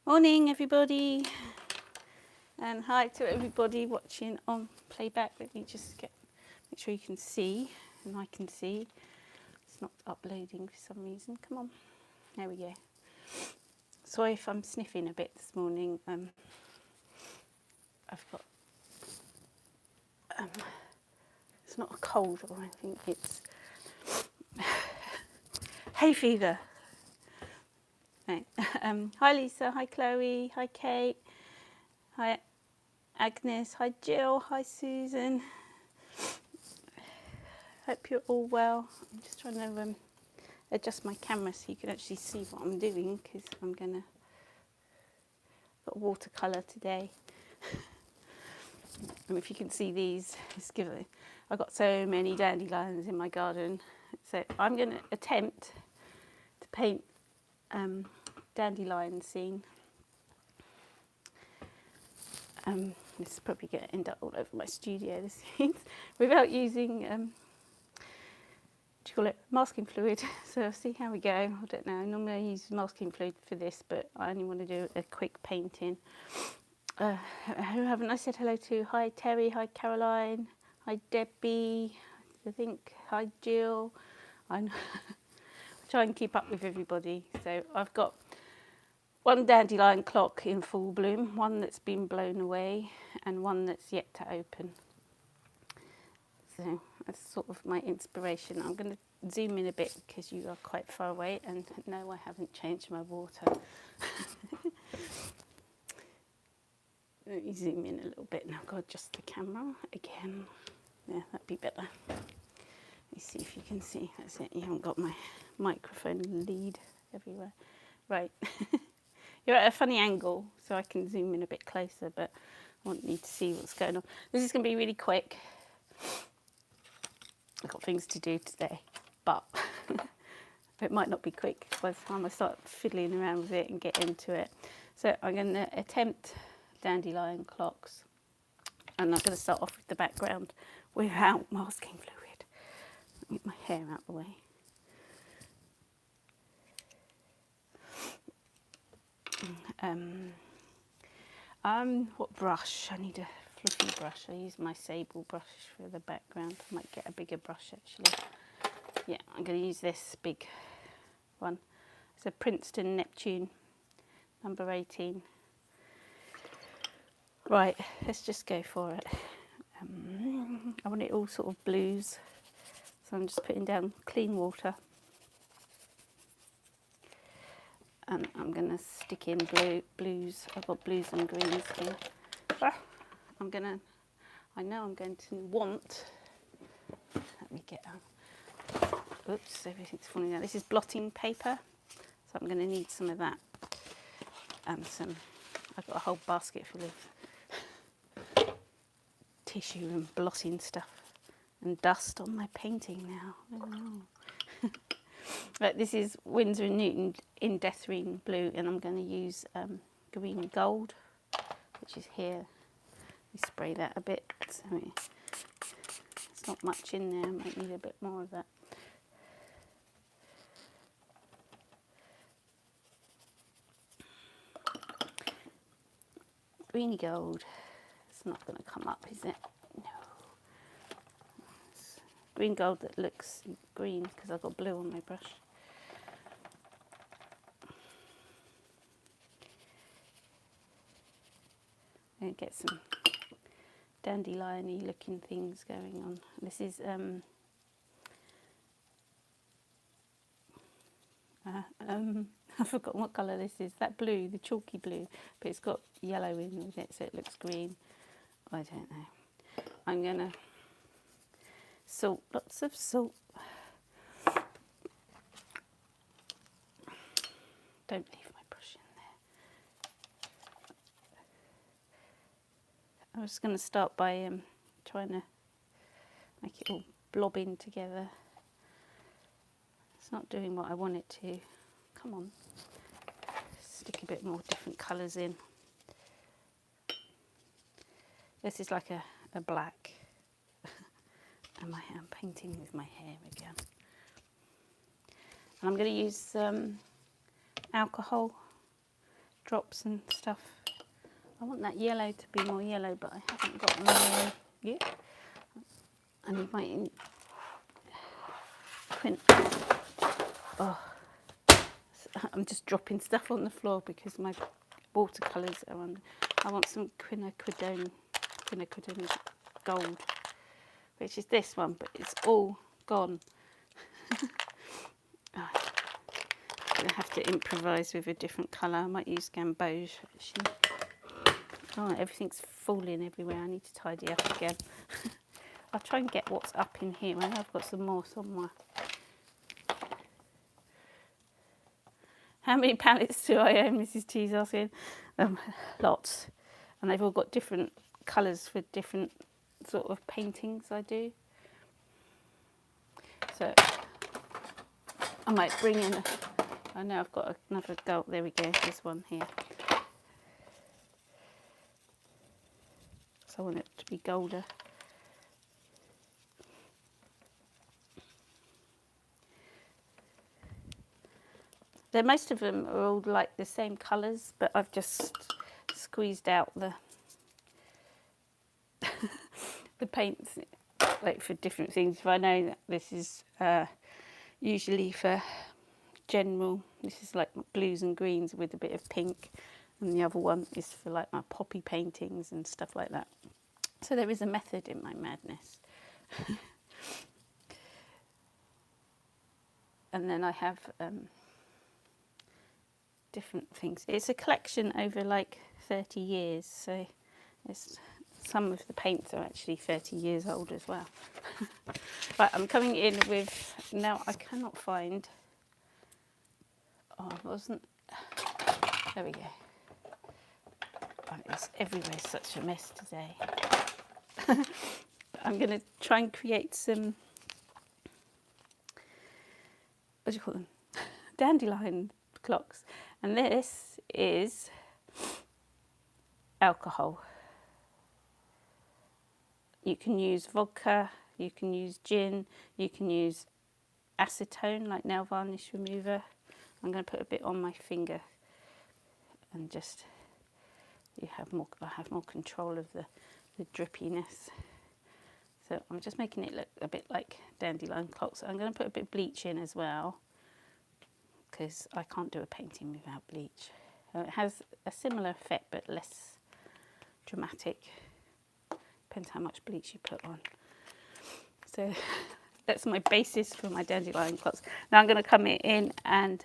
Morning everybody, and hi to everybody watching on playback. Let me just make sure you can see, and I can see. It's not uploading for some reason. Come on, there we go. Sorry if I'm sniffing a bit this morning. I've got it's not a cold or anything, it's hay fever. Right. Hi Lisa, hi Chloe, hi Kate, hi Agnes, hi Jill, hi Susan. Hope you're all well. I'm just trying to adjust my camera so you can actually see what I'm doing, because I'm got watercolour today. And if you can see these, I've got so many dandelions in my garden, so I'm going to attempt to paint dandelion scene. This is probably going to end up all over my studio this week without using what do you call it, masking fluid. So I'll see how we go. I don't know, normally I use masking fluid for this, but I only want to do a quick painting. Who haven't I said hello to? Hi Terry, hi Caroline, hi Debbie, I think, hi Jill. I try and keep up with everybody. So I've got one dandelion clock in full bloom, one that's been blown away, and one that's yet to open. So that's sort of my inspiration. I'm going to zoom in a bit because you are quite far away, and no, I haven't changed my water. Let me zoom in a little bit now. I've got to adjust the camera again. Yeah, that'd be better. Let me see if you can see. That's it. You haven't got my microphone lead everywhere. Right. You're at a funny angle, so I can zoom in a bit closer, but I want you to see what's going on. This is going to be really quick. I've got things to do today, but it might not be quick by the time I start fiddling around with it and get into it. So I'm going to attempt dandelion clocks, and I'm going to start off with the background without masking fluid. Get my hair out of the way. What brush? I need a fluffy brush. I use my sable brush for the background. I might get a bigger brush actually. Yeah, I'm going to use this big one. It's a Princeton Neptune, number 18. Right, let's just go for it. I want it all sort of blues, so I'm just putting down clean water. And I'm going to stick in blues. I've got blues and greens here. I know I'm going to want, let me get out. Oops, everything's falling down. This is blotting paper, so I'm going to need some of that. And I've got a whole basket full of tissue and blotting stuff and dust on my painting now. Oh. Right, this is Winsor & Newton in Death-Green Blue, and I'm going to use green gold, which is here. We spray that a bit, so it's not much in there. I might need a bit more of that. Greeny gold. It's not going to come up, is it? No. It's green gold that looks green because I've got blue on my brush. And get some dandelion-y looking things going on. This is I've forgotten what colour this is. That blue, the chalky blue, but it's got yellow in with it, so it looks green. I don't know. I'm gonna salt, lots of salt. Don't leave my brush in there. I'm just going to start by trying to make it all blob in together. It's not doing what I want it to. Come on. Stick a bit more different colours in. This is like a black. And I'm painting with my hair again. And I'm going to use alcohol, drops and stuff. I want that yellow to be more yellow, but I haven't got more yellow yet. I need my print. Oh, I'm just dropping stuff on the floor because my watercolours are on. I want some quinacridone gold, which is this one, but it's all gone. Oh, I'm going to have to improvise with a different colour. I might use gamboge actually. Oh, everything's falling everywhere. I need to tidy up again. I'll try and get what's up in here. I know I've got some more somewhere. How many palettes do I own? Mrs. T's asking. Lots. And they've all got different colours for different sort of paintings I do. So I might bring in I know I've got another gold. There we go. This one here. So I want it to be golder. Most of them are all like the same colours, but I've just squeezed out the the paints like for different things. If I know that this is usually for general, this is like blues and greens with a bit of pink, and the other one is for like my poppy paintings and stuff like that. So there is a method in my madness. And then I have different things. It's a collection over like 30 years, so some of the paints are actually 30 years old as well. Right, I'm coming in with, now I cannot find, there we go. Oh, it's everywhere, such a mess today. I'm going to try and create some, what do you call them? Dandelion clocks. And this is alcohol. You can use vodka, you can use gin, you can use acetone like nail varnish remover. I'm going to put a bit on my finger and just I have more control of the drippiness. So I'm just making it look a bit like dandelion clocks. I'm going to put a bit of bleach in as well, because I can't do a painting without bleach. It has a similar effect but less dramatic. Depends how much bleach you put on. So that's my basis for my dandelion clocks. Now I'm going to come in and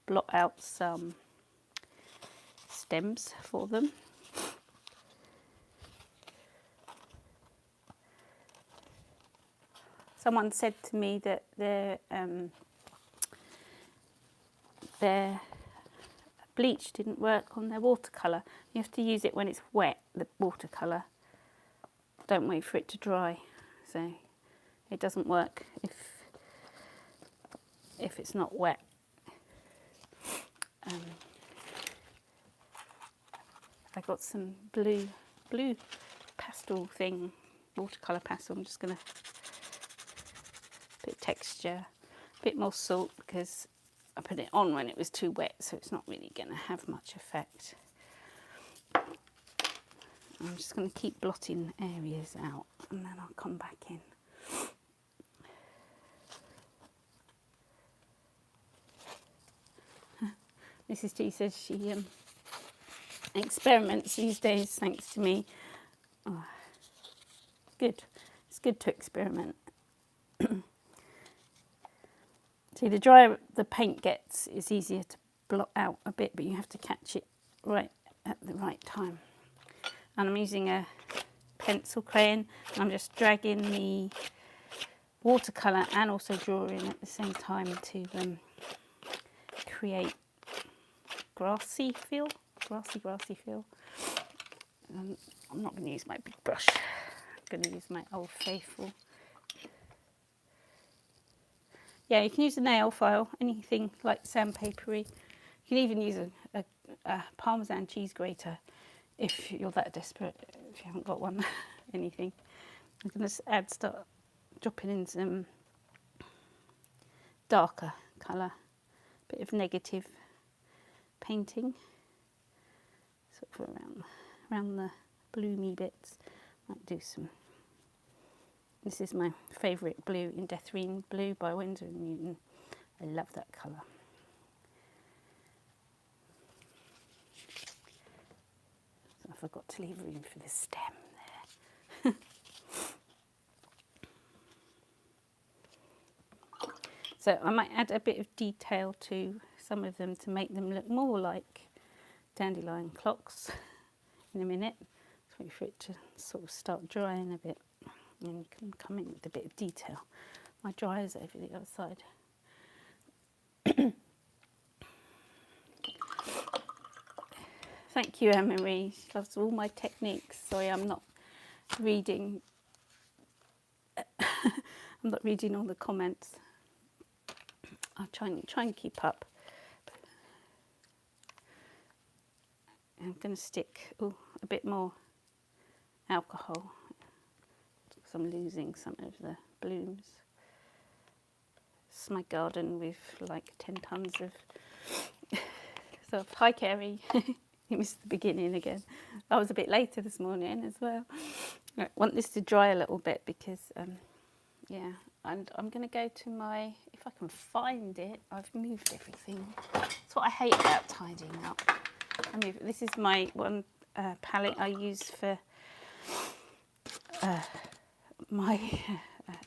blot out some stems for them. Someone said to me that their bleach didn't work on their watercolour. You have to use it when it's wet, the watercolour. Don't wait for it to dry. So it doesn't work if it's not wet. I got some blue pastel thing, watercolour pastel. I'm just going to put texture, a bit more salt because I put it on when it was too wet, so it's not really going to have much effect. I'm just going to keep blotting areas out and then I'll come back in. Mrs. T says she experiments these days thanks to me. Oh, good. It's good to experiment. See, the drier the paint gets, it's easier to blot out a bit, but you have to catch it right at the right time. And I'm using a pencil crayon, and I'm just dragging the watercolour and also drawing at the same time to create grassy feel. I'm not going to use my big brush. I'm going to use my Old Faithful. Yeah, you can use a nail file, anything like sandpapery. You can even use a Parmesan cheese grater if you're that desperate, if you haven't got one, anything. I'm going to start dropping in some darker colour, bit of negative painting. sort of around the bloomy bits. Might do some. This is my favourite blue, Indethrine Blue by Winsor & Newton. I love that colour. So I forgot to leave room for the stem there. So I might add a bit of detail to some of them to make them look more like dandelion clocks in a minute. Just wait for it to sort of start drying a bit, and you can come in with a bit of detail. My dryer's over the other side. Thank you, Anne-Marie. She loves all my techniques. Sorry, I'm not reading. I'm not reading all the comments. I'll try and keep up. I'm going to stick a bit more alcohol because I'm losing some of the blooms. This is my garden with like 10 tons of stuff. Hi, Kerry. You missed the beginning again. I was a bit later this morning as well. I want this to dry a little bit because, yeah, and I'm going to go to my, if I can find it, I've moved everything. That's what I hate about tidying up. This is my one palette I use for my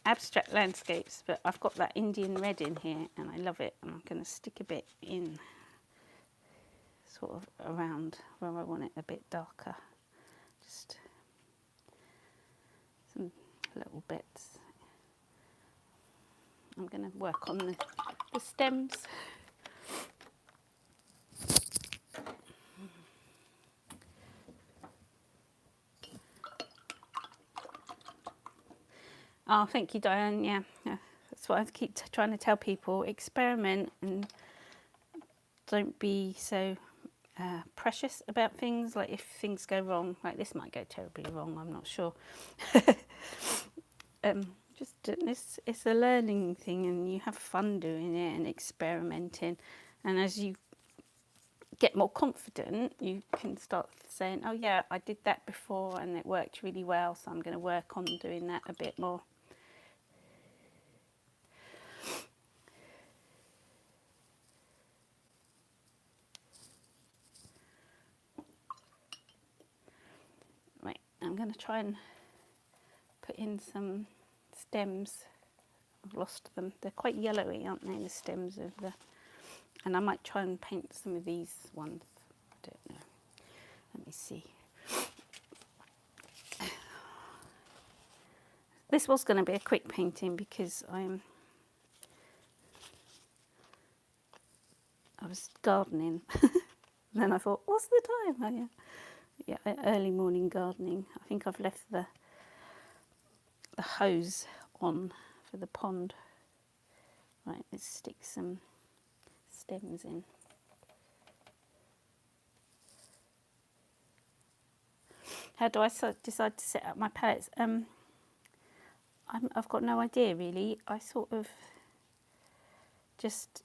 abstract landscapes, but I've got that Indian red in here and I love it, and I'm going to stick a bit in sort of around where I want it a bit darker, just some little bits. I'm going to work on the stems. Oh, thank you, Diane. Yeah, that's what I keep trying to tell people. Experiment and don't be so precious about things. Like if things go wrong, like this might go terribly wrong, I'm not sure. It's a learning thing, and you have fun doing it and experimenting. And as you get more confident, you can start saying, oh yeah, I did that before and it worked really well, so I'm going to work on doing that a bit more. Right, I'm going to try and put in some stems. I've lost them. They're quite yellowy, aren't they, the stems of the... And I might try and paint some of these ones. I don't know. Let me see. This was going to be a quick painting because I was gardening. And then I thought, what's the time? Oh, yeah, early morning gardening. I think I've left the hose on for the pond. Right, let's stick some stems in. How do I decide to set up my palettes? I've got no idea really. I sort of just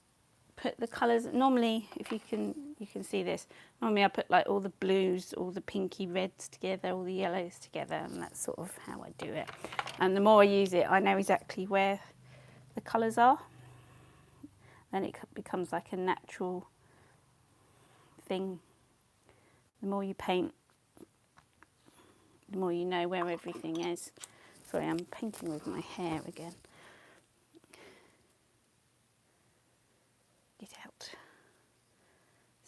put the colours. Normally, if you can see this. Normally, I put like all the blues, all the pinky reds together, all the yellows together, and that's sort of how I do it. And the more I use it, I know exactly where the colours are. Then it becomes like a natural thing. The more you paint, the more you know where everything is. Sorry, I'm painting with my hair again. Get out.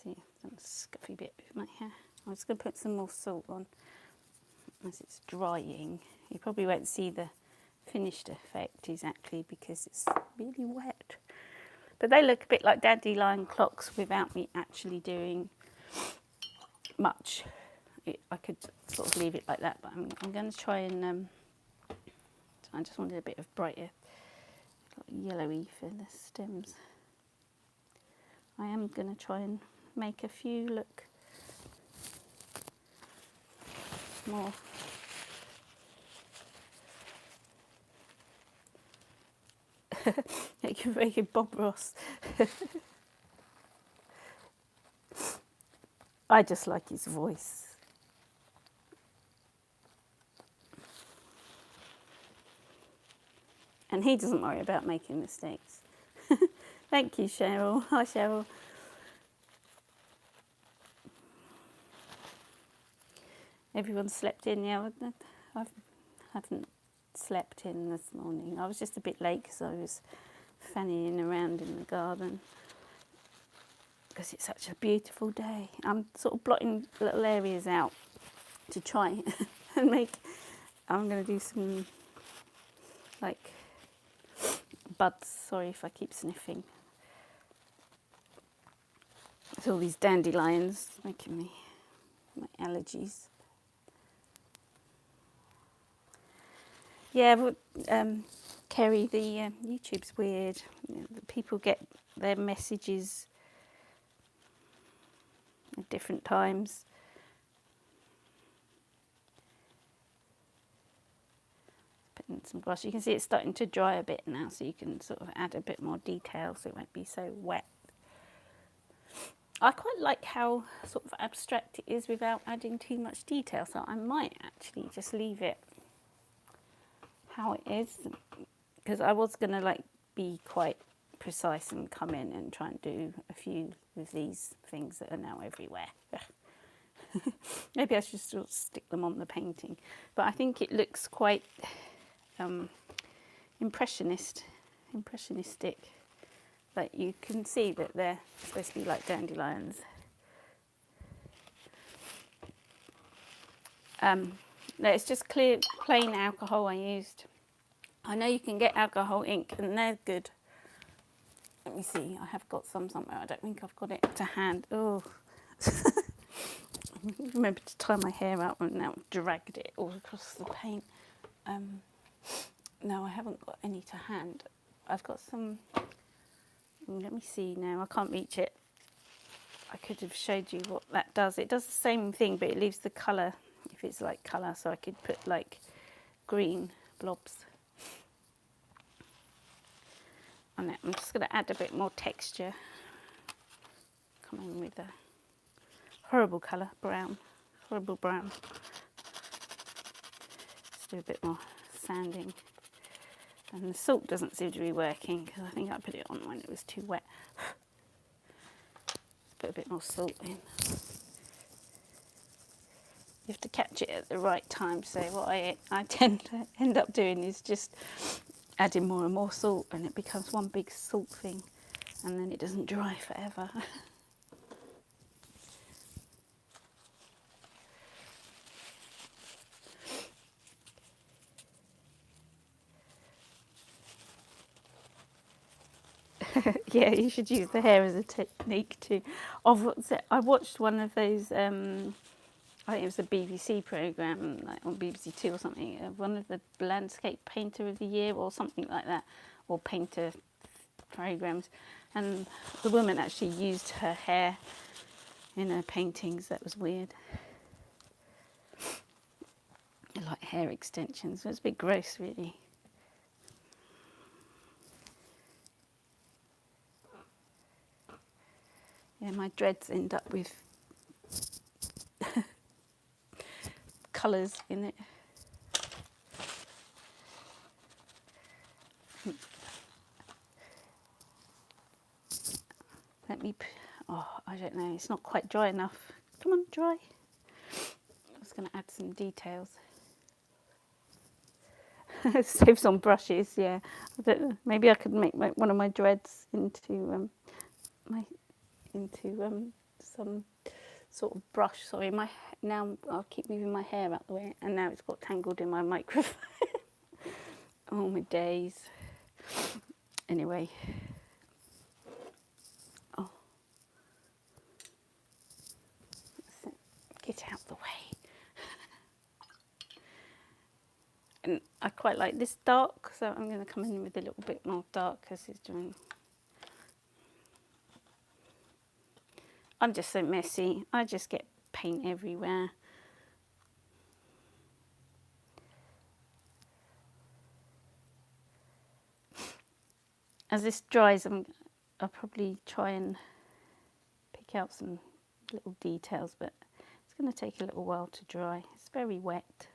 See, I've done a scuffy bit with my hair. I'm just going to put some more salt on as it's drying. You probably won't see the finished effect exactly because it's really wet. But they look a bit like dandelion clocks without me actually doing much. I could sort of leave it like that, but I'm going to try and... I just wanted a bit of brighter, yellowy for the stems. I am going to try and make a few look more like a very good Bob Ross. I just like his voice. And he doesn't worry about making mistakes. Thank you, Cheryl. Hi, Cheryl. Everyone slept in. Yeah, I haven't slept in this morning. I was just a bit late because I was fannying around in the garden because it's such a beautiful day. I'm sort of blotting little areas out to try and make. I'm going to do some like buds. Sorry if I keep sniffing. It's all these dandelions making me my allergies. Yeah, but Kerry, the YouTube's weird. The people get their messages at different times. Putting some brush. You can see it's starting to dry a bit now, so you can sort of add a bit more detail so it won't be so wet. I quite like how sort of abstract it is without adding too much detail, so I might actually just leave it how it is, because I was going to like be quite precise and come in and try and do a few of these things that are now everywhere. Maybe I should still stick them on the painting, but I think it looks quite impressionistic. Like you can see that they're supposed to be like dandelions. No, it's just clear, plain alcohol I used. I know you can get alcohol ink and they're good. Let me see, I have got some somewhere. I don't think I've got it to hand. Oh, remember to tie my hair up and now dragged it all across the paint. No, I haven't got any to hand. I've got some. Let me see now. I can't reach it. I could have showed you what that does. It does the same thing, but it leaves the colour, if it's like colour, so I could put like green blobs on it. I'm just going to add a bit more texture. Come in with a horrible colour, brown, horrible brown. Let's do a bit more sanding. And the salt doesn't seem to be working because I think I put it on when it was too wet. Put a bit more salt in. You have to catch it at the right time. So what I tend to end up doing is just adding more and more salt, and it becomes one big salt thing, and then it doesn't dry forever. Yeah, you should use the hair as a technique too. I watched one of those, I think it was a BBC programme, like on BBC Two or something, one of the Landscape Painter of the Year or something like that, or painter programmes, and the woman actually used her hair in her paintings. That was weird. Like hair extensions. It was a bit gross, really. Yeah, my dreads end up with colours in it. I don't know, it's not quite dry enough. Come on, dry. I was going to add some details. Save some brushes, yeah. I don't know, maybe I could make one of my dreads into some sort of brush. Sorry, now I'll keep moving my hair out the way, and now it's got tangled in my microphone. Oh my days. Anyway. Oh. Get out the way. And I quite like this dark, so I'm going to come in with a little bit more dark because it's doing. I'm just so messy. I just get paint everywhere. As this dries, I'll probably try and pick out some little details, but it's going to take a little while to dry. It's very wet.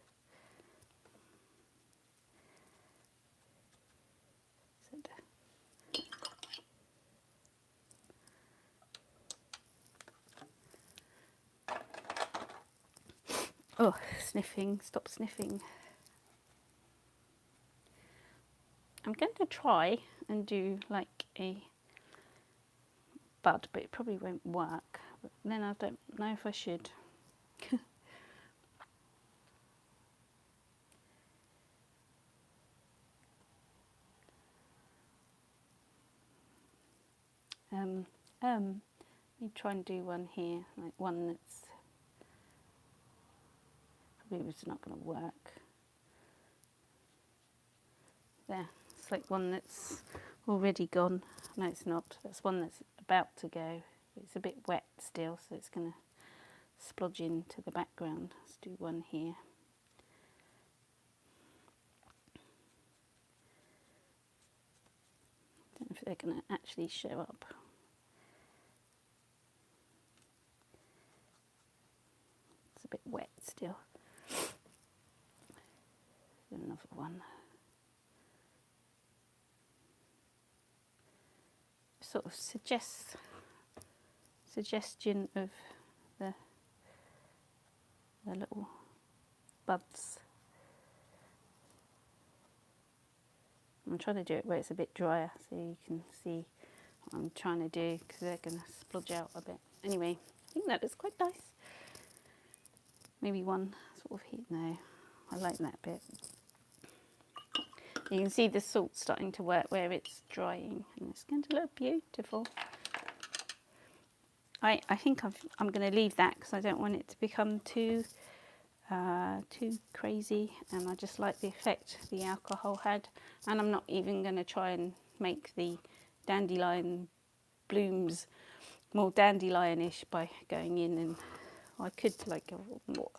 Oh, sniffing, stop sniffing. I'm going to try and do like a bud, but it probably won't work. But then I don't know if I should. Let me try and do one here, like one that's probably it's not going to work. There, it's like one that's already gone. No, it's not. That's one that's about to go. It's a bit wet still, so it's going to splodge into the background. Let's do one here. Don't know if they're going to actually show up. It's a bit wet still. Another one. Sort of suggestion of the little buds. I'm trying to do it where it's a bit drier so you can see what I'm trying to do, because they're going to splodge out a bit. Anyway, I think that looks quite nice. Maybe one sort of heat. No, I like that bit. You can see the salt starting to work where it's drying, and it's going to look beautiful. I think I'm going to leave that because I don't want it to become too crazy, and I just like the effect the alcohol had. And I'm not even going to try and make the dandelion blooms more dandelionish by going in, and I could like more.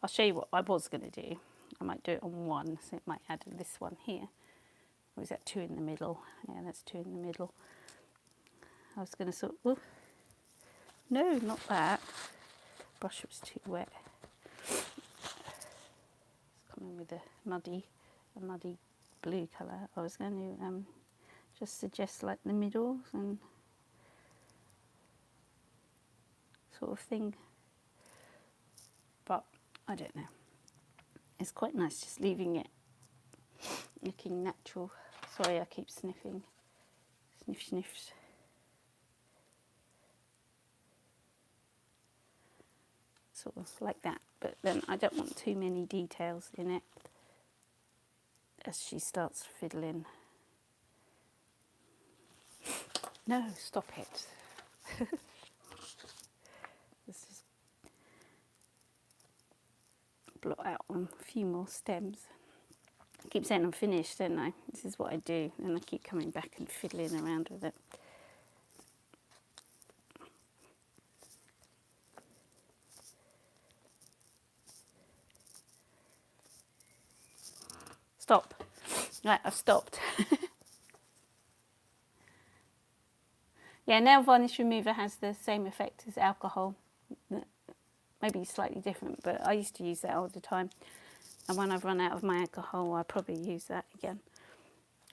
I'll show you what I was going to do. I might do it on one, so it might add this one here. Or is that two in the middle? Yeah, that's two in the middle. I was going to sort of, no, not that. Brush was too wet. It's coming with a muddy blue colour. I was going to just suggest like the middles and sort of thing, but I don't know. It's quite nice just leaving it looking natural. Sorry, I keep sniffing. Sniff, sniffs. Sort of like that, but then I don't want too many details in it as she starts fiddling. No, stop it. Let's just blot out on a few more stems. I keep saying I'm finished, don't I? This is what I do, and I keep coming back and fiddling around with it. Stop. Right, I've stopped. Yeah, nail varnish remover has the same effect as alcohol. Maybe slightly different, but I used to use that all the time. And when I've run out of my alcohol, I'll probably use that again.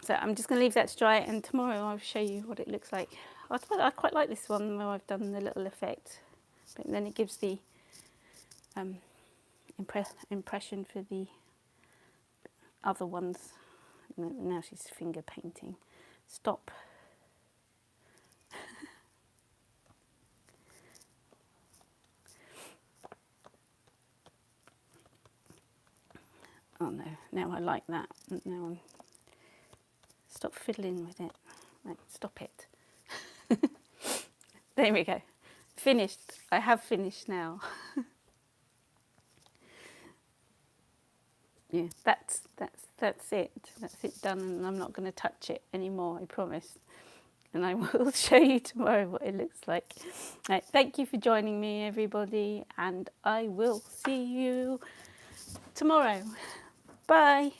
So I'm just going to leave that to dry, and tomorrow I'll show you what it looks like. I quite like this one where I've done the little effect, but then it gives the impression for the other ones. Now she's finger painting. Stop. Oh no, now I like that. Now I'm... Stop fiddling with it. Right, stop it. There we go. Finished. I have finished now. Yeah, that's it. That's it done, and I'm not going to touch it anymore, I promise. And I will show you tomorrow what it looks like. Right, thank you for joining me, everybody, and I will see you tomorrow. Bye.